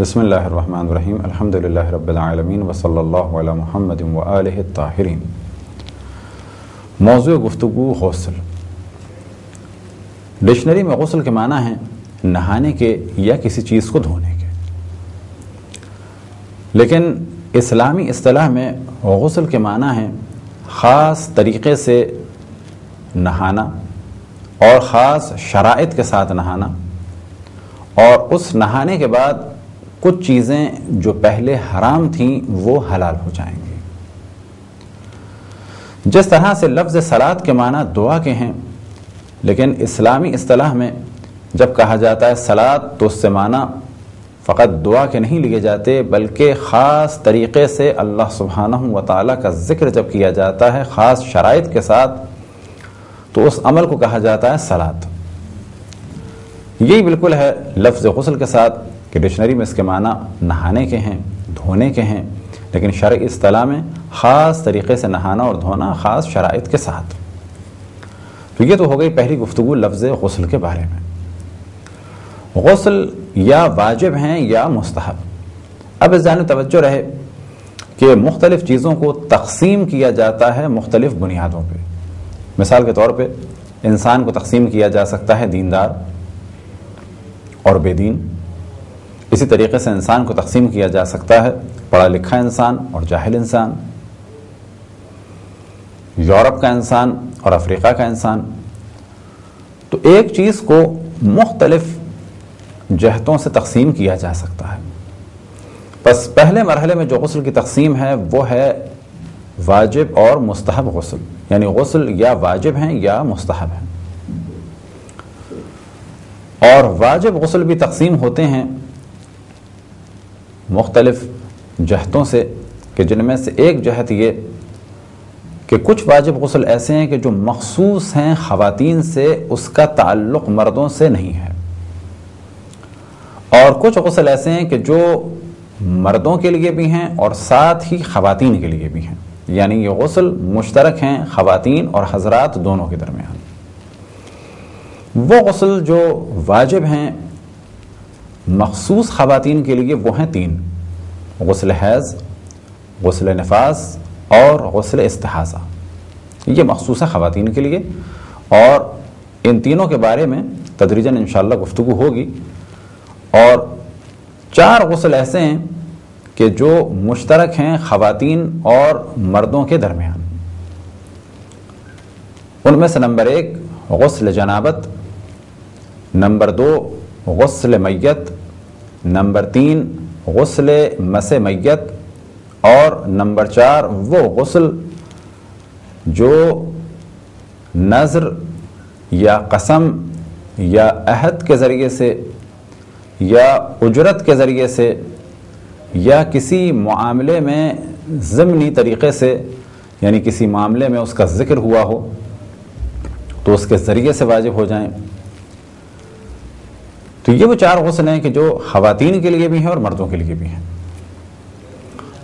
بسم اللہ الرحمن الرحیم الحمدللہ رب العالمین وصلی اللہ علی محمد وآلہ الطاہرین۔ موضوع گفتگو غسل۔ ڈکشنری میں غسل کے معنی ہیں نہانے کے یا کسی چیز کو دھونے کے، لیکن اسلامی اصطلاح میں غسل کے معنی ہیں خاص طریقے سے نہانا اور خاص شرائط کے ساتھ نہانا، اور اس نہانے کے بعد کچھ چیزیں جو پہلے حرام تھیں وہ حلال ہو جائیں گی۔ جس طرح سے لفظ صلاۃ کے معنی دعا کے ہیں، لیکن اسلامی اصطلاح میں جب کہا جاتا ہے صلاۃ تو اس سے معنی فقط دعا کے نہیں لیے جاتے، بلکہ خاص طریقے سے اللہ سبحانہ و تعالیٰ کا ذکر جب کیا جاتا ہے خاص شرائط کے ساتھ تو اس عمل کو کہا جاتا ہے صلاۃ۔ یہی بالکل ہے لفظ غسل کے ساتھ کہ ڈکشنری میں اس کے معنی نہانے کے ہیں، دھونے کے ہیں، لیکن شرعی اصطلاح میں خاص طریقے سے نہانا اور دھونا خاص شرائط کے ساتھ۔ تو یہ تو ہو گئی پہلی گفتگو لفظ غسل کے بارے میں۔ غسل یا واجب ہیں یا مستحب۔ اب اس جانب توجہ رہے کہ مختلف چیزوں کو تقسیم کیا جاتا ہے مختلف بنیادوں پہ۔ مثال کے طور پہ انسان کو تقسیم کیا جا سکتا ہے دیندار اور بے دین، اسی طریقے سے انسان کو تقسیم کیا جا سکتا ہے پڑھا لکھا انسان اور جاہل انسان، یورپ کا انسان اور افریقہ کا انسان۔ تو ایک چیز کو مختلف جہتوں سے تقسیم کیا جا سکتا ہے۔ پس پہلے مرحلے میں جو غسل کی تقسیم ہے وہ ہے واجب اور مستحب غسل، یعنی غسل یا واجب ہیں یا مستحب ہیں۔ اور واجب غسل بھی تقسیم ہوتے ہیں مختلف جہتوں سے، کہ جن میں سے ایک جہت یہ کہ کچھ واجب غسل ایسے ہیں کہ جو مخصوص ہیں خواتین سے، اس کا تعلق مردوں سے نہیں ہے، اور کچھ غسل ایسے ہیں کہ جو مردوں کے لیے بھی ہیں اور ساتھ ہی خواتین کے لیے بھی ہیں، یعنی یہ غسل مشترک ہیں خواتین اور حضرات دونوں کے درمیان۔ وہ غسل جو واجب ہیں مخصوص خواتین کے لیے وہ ہیں تین: غسل حیض، غسل نفاس اور غسل استحاضہ۔ یہ مخصوص ہے خواتین کے لیے، اور ان تینوں کے بارے میں تدریجاً انشاءاللہ گفتگو ہوگی۔ اور چار غسل ایسے ہیں کہ جو مشترک ہیں خواتین اور مردوں کے درمیان۔ ان میں سے نمبر 1 غسل جنابت، نمبر 2 غسل میت، نمبر 3 غسل مس میت، اور نمبر 4 وہ غسل جو نذر یا قسم یا عہد کے ذریعے سے یا اجرت کے ذریعے سے یا کسی معاملے میں ضمنی طریقے سے، یعنی کسی معاملے میں اس کا ذکر ہوا ہو تو اس کے ذریعے سے واجب ہو جائیں۔ تو یہ وہ چار غسل ہیں کہ جو خواتین کے لیے بھی ہیں اور مردوں کے لیے بھی ہیں۔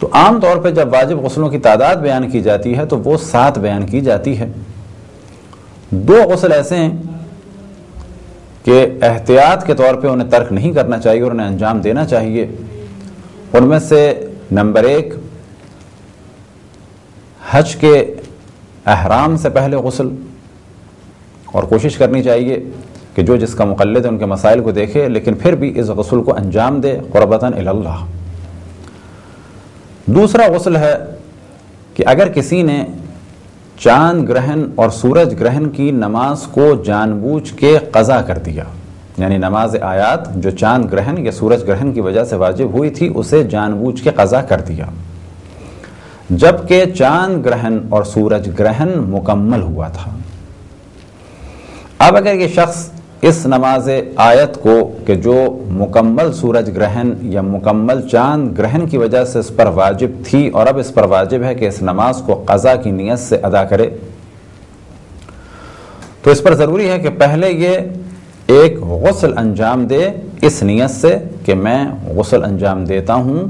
تو عام طور پہ جب واجب غسلوں کی تعداد بیان کی جاتی ہے تو وہ 7 بیان کی جاتی ہے۔ 2 غسل ایسے ہیں کہ احتیاط کے طور پہ انہیں ترک نہیں کرنا چاہیے اور انہیں انجام دینا چاہیے۔ ان میں سے نمبر 1 حج کے احرام سے پہلے غسل، اور کوشش کرنی چاہیے کہ جو جس کا مقلد ہے ان کے مسائل کو دیکھے، لیکن پھر بھی اس غسل کو انجام دے قربتاً الی اللہ۔ دوسرا غسل ہے کہ اگر کسی نے چاند گرہن اور سورج گرہن کی نماز کو جان بوجھ کے قضا کر دیا، یعنی نماز آیات جو چاند گرہن یا سورج گرہن کی وجہ سے واجب ہوئی تھی اسے جان بوجھ کے قضا کر دیا، جبکہ چاند گرہن اور سورج گرہن مکمل ہوا تھا۔ اب اگر یہ شخص اس نماز آیت کو کہ جو مکمل سورج گرہن یا مکمل چاند گرہن کی وجہ سے اس پر واجب تھی اور اب اس پر واجب ہے کہ اس نماز کو قضا کی نیت سے ادا کرے، تو اس پر ضروری ہے کہ پہلے یہ ایک غسل انجام دے اس نیت سے کہ میں غسل انجام دیتا ہوں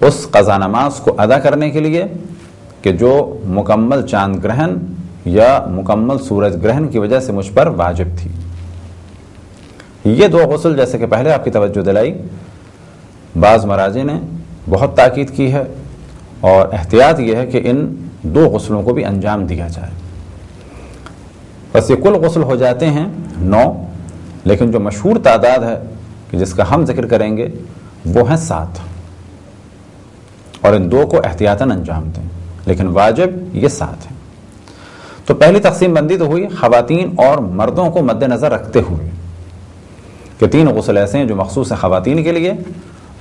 اس قضا نماز کو ادا کرنے کے لیے کہ جو مکمل چاند گرہن یا مکمل سورج گرہن کی وجہ سے مجھ پر واجب تھی۔ یہ دو غسل جیسے کہ پہلے آپ کی توجہ دلائی، بعض مراجع نے بہت تاکید کی ہے اور احتیاط یہ ہے کہ ان دو غسلوں کو بھی انجام دیا جائے۔ بس یہ کل غسل ہو جاتے ہیں 9، لیکن جو مشہور تعداد ہے کہ جس کا ہم ذکر کریں گے وہ ہیں 7، اور ان دو کو احتیاطاً انجام دیں، لیکن واجب یہ 7 ہیں۔ تو پہلی تقسیم بندی تو ہوئی خواتین اور مردوں کو مد نظر رکھتے ہوئے کہ 3 غسل ایسے ہیں جو مخصوص ہیں خواتین کے لیے،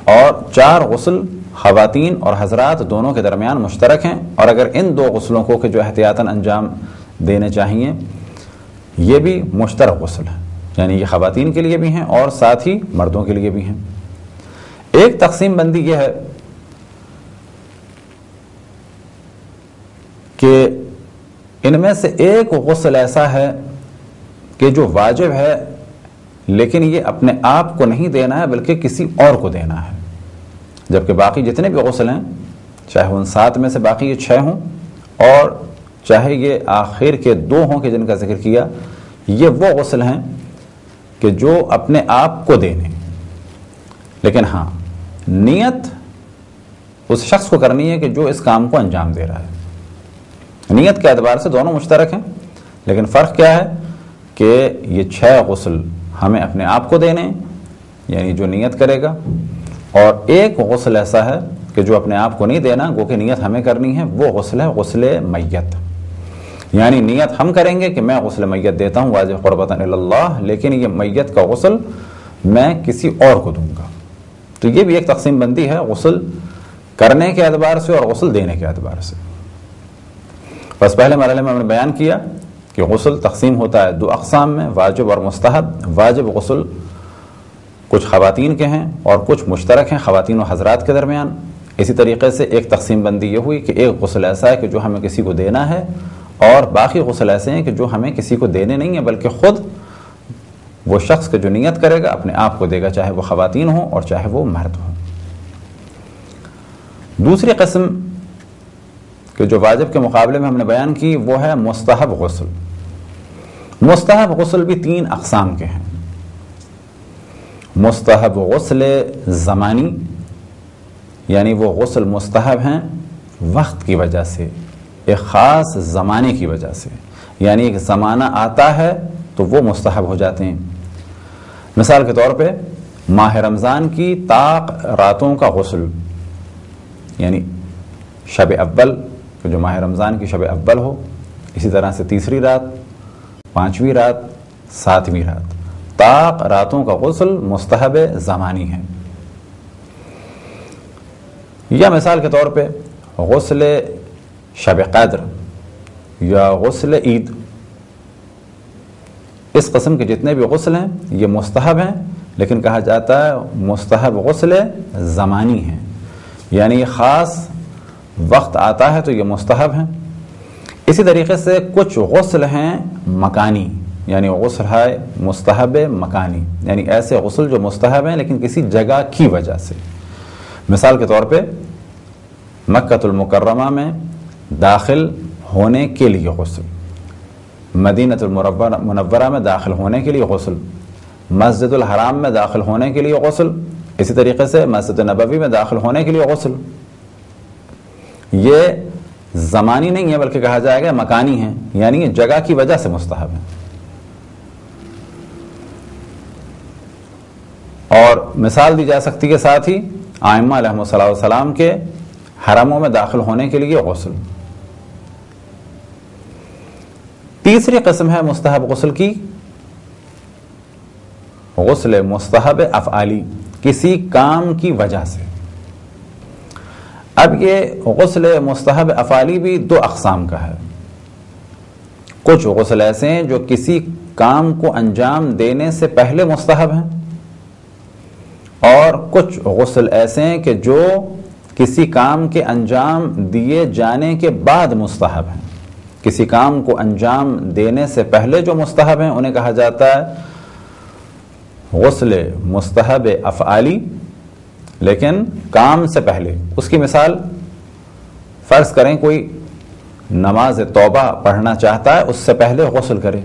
اور 4 غسل خواتین اور حضرات دونوں کے درمیان مشترک ہیں، اور اگر ان 2 غسلوں کو کہ جو احتیاطاً انجام دینے چاہیے یہ بھی مشترک غسل ہیں، یعنی یہ خواتین کے لیے بھی ہیں اور ساتھ ہی مردوں کے لیے بھی ہیں۔ ایک تقسیم بندی یہ ہے کہ ان میں سے ایک غسل ایسا ہے کہ جو واجب ہے لیکن یہ اپنے آپ کو نہیں دینا ہے بلکہ کسی اور کو دینا ہے، جبکہ باقی جتنے بھی غسل ہیں چاہے ان 7 میں سے باقی یہ 6 ہوں اور چاہے یہ آخر کے 2 ہوں کہ جن کا ذکر کیا، یہ وہ غسل ہیں کہ جو اپنے آپ کو دینے، لیکن ہاں نیت اس شخص کو کرنی ہے کہ جو اس کام کو انجام دے رہا ہے۔ نیت کے اعتبار سے دونوں مشترک ہیں، لیکن فرق کیا ہے کہ یہ 6 غسل ہمیں اپنے آپ کو دینے یعنی جو نیت کرے گا، اور ایک غسل ایسا ہے کہ جو اپنے آپ کو نہیں دینا گو کہ نیت ہمیں کرنی ہے، وہ غسل ہے غسل میت، یعنی نیت ہم کریں گے کہ میں غسل میت دیتا ہوں واجب قربتاً اللہ، لیکن یہ میت کا غسل میں کسی اور کو دوں گا۔ تو یہ بھی ایک تقسیم بندی ہے غسل کرنے کے اعتبار سے اور غسل دینے کے اعتبار سے۔ بس پہلے مرحلے میں ہم نے بیان کیا کہ غسل تقسیم ہوتا ہے 2 اقسام میں، واجب اور مستحب۔ واجب غسل کچھ خواتین کے ہیں اور کچھ مشترک ہیں خواتین و حضرات کے درمیان۔ اسی طریقے سے ایک تقسیم بندی یہ ہوئی کہ ایک غسل ایسا ہے کہ جو ہمیں کسی کو دینا ہے، اور باقی غسل ایسے ہیں کہ جو ہمیں کسی کو دینے نہیں ہیں بلکہ خود وہ شخص کے جو نیت کرے گا اپنے آپ کو دے گا، چاہے وہ خواتین ہوں اور چاہے وہ مرد ہوں۔ دوسری قسم کہ جو واجب کے مقابلے میں ہم نے بیان کی وہ ہے مستحب غسل۔ مستحب غسل بھی 3 اقسام کے ہیں۔ مستحب غسل زمانی، یعنی وہ غسل مستحب ہیں وقت کی وجہ سے، ایک خاص زمانے کی وجہ سے، یعنی ایک زمانہ آتا ہے تو وہ مستحب ہو جاتے ہیں۔ مثال کے طور پہ ماہ رمضان کی طاق راتوں کا غسل، یعنی شب اول کہ جو ماہ رمضان کی شب اول ہو، اسی طرح سے 3ری رات، 5ویں رات، 7ویں رات، طاق راتوں کا غسل مستحب زمانی ہے۔ یا مثال کے طور پہ غسل شب قدر یا غسل عید، اس قسم کے جتنے بھی غسل ہیں یہ مستحب ہیں، لیکن کہا جاتا ہے مستحب غسل زمانی ہیں، یعنی یہ خاص وقت آتا ہے تو یہ مستحب ہیں۔ اسی طریقے سے کچھ غسل ہیں مکانی، یعنی غسل ہے مستحب مکانی، یعنی ایسے غسل جو مستحب ہیں لیکن کسی جگہ کی وجہ سے۔ مثال کے طور پہ مکۃ المکرمہ میں داخل ہونے کے لیے غسل، مدینہ المنورہ میں داخل ہونے کے لیے غسل، مسجد الحرام میں داخل ہونے کے لیے غسل، اسی طریقے سے مسجد نبوی میں داخل ہونے کے لیے غسل۔ یہ زمانی نہیں ہے بلکہ کہا جائے گا مکانی ہیں، یعنی یہ جگہ کی وجہ سے مستحب ہے۔ اور مثال دی جا سکتی ہے ساتھ ہی ائمہ علیہم السلام کے حرموں میں داخل ہونے کے لیے غسل۔ تیسری قسم ہے مستحب غسل کی، غسل مستحب افعالی، کسی کام کی وجہ سے۔ اب یہ غسل مستحب افعالی بھی 2 اقسام کا ہے۔ کچھ غسل ایسے ہیں جو کسی کام کو انجام دینے سے پہلے مستحب ہیں، اور کچھ غسل ایسے ہیں کہ جو کسی کام کے انجام دیے جانے کے بعد مستحب ہیں۔ کسی کام کو انجام دینے سے پہلے جو مستحب ہیں انہیں کہا جاتا ہے غسل مستحب افعالی، لیکن کام سے پہلے۔ اس کی مثال فرض کریں کوئی نماز توبہ پڑھنا چاہتا ہے، اس سے پہلے غسل کرے،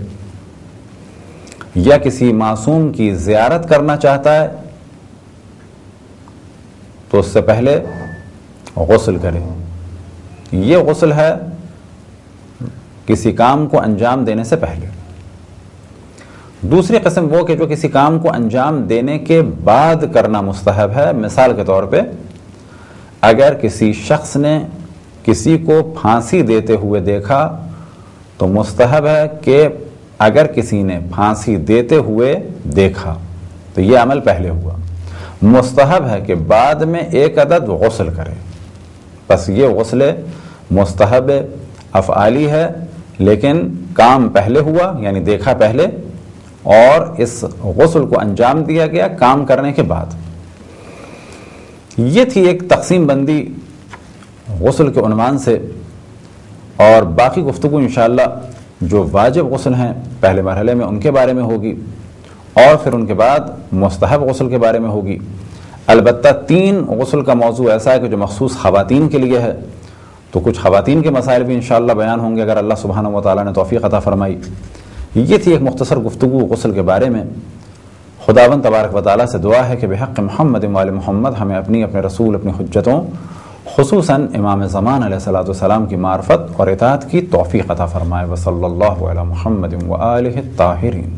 یا کسی معصوم کی زیارت کرنا چاہتا ہے تو اس سے پہلے غسل کرے. یہ غسل ہے کسی کام کو انجام دینے سے پہلے. دوسری قسم وہ کہ جو کسی کام کو انجام دینے کے بعد کرنا مستحب ہے. مثال کے طور پہ اگر کسی شخص نے کسی کو پھانسی دیتے ہوئے دیکھا تو مستحب ہے کہ اگر کسی نے پھانسی دیتے ہوئے دیکھا تو یہ عمل پہلے ہوا. مستحب ہے کہ بعد میں 1 عدد غسل کرے. بس یہ غسل مستحب افعالی ہے، لیکن کام پہلے ہوا یعنی دیکھا پہلے اور اس غسل کو انجام دیا گیا کام کرنے کے بعد. یہ تھی ایک تقسیم بندی غسل کے عنوان سے. اور باقی گفتگو انشاءاللہ جو واجب غسل ہیں پہلے مرحلے میں ان کے بارے میں ہوگی اور پھر ان کے بعد مستحب غسل کے بارے میں ہوگی. البتہ 3 غسل کا موضوع ایسا ہے کہ جو مخصوص خواتین کے لیے ہے، تو کچھ خواتین کے مسائل بھی انشاءاللہ بیان ہوں گے اگر اللہ سبحانہ و تعالیٰ نے توفیق عطا فرمائی. یہ تھی ایک مختصر گفتگو غسل کے بارے میں. خداوند تبارک و تعالیٰ سے دعا ہے کہ بحق محمد و آل محمد ہمیں اپنے رسول اپنی حجتوں خصوصاً امام زمان علیہ السلام کی معرفت اور اطاعت کی توفیق عطا فرمائے. وصلی اللہ علی محمد و آلہ الطاہرین.